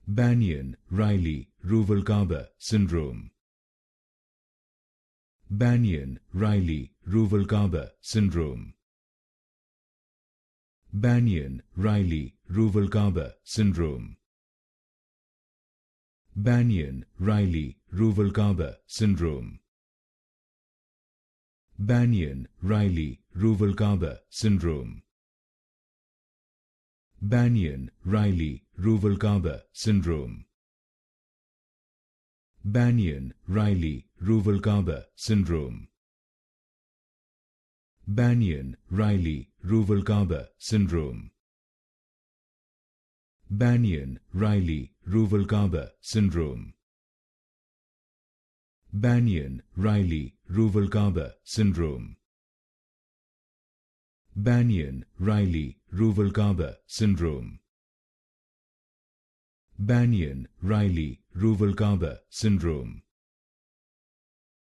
Bannayan Riley Ruvalcaba Syndrome. Bannayan Riley Ruvalcaba Syndrome. Bannayan Riley Ruvalcaba Syndrome. Bannayan Riley Ruvalcaba Syndrome. Bannayan Riley Ruvalcaba Syndrome. Bannayan Riley Ruvalcaba Syndrome. Bannayan Riley Ruvalcaba Syndrome. Bannayan Riley Ruvalcaba Syndrome. Bannayan Riley Ruvalcaba Syndrome. Bannayan Riley Ruvalcaba Syndrome. Bannayan Riley Ruvalcaba Syndrome. Bannayan Riley Ruvalcaba Syndrome.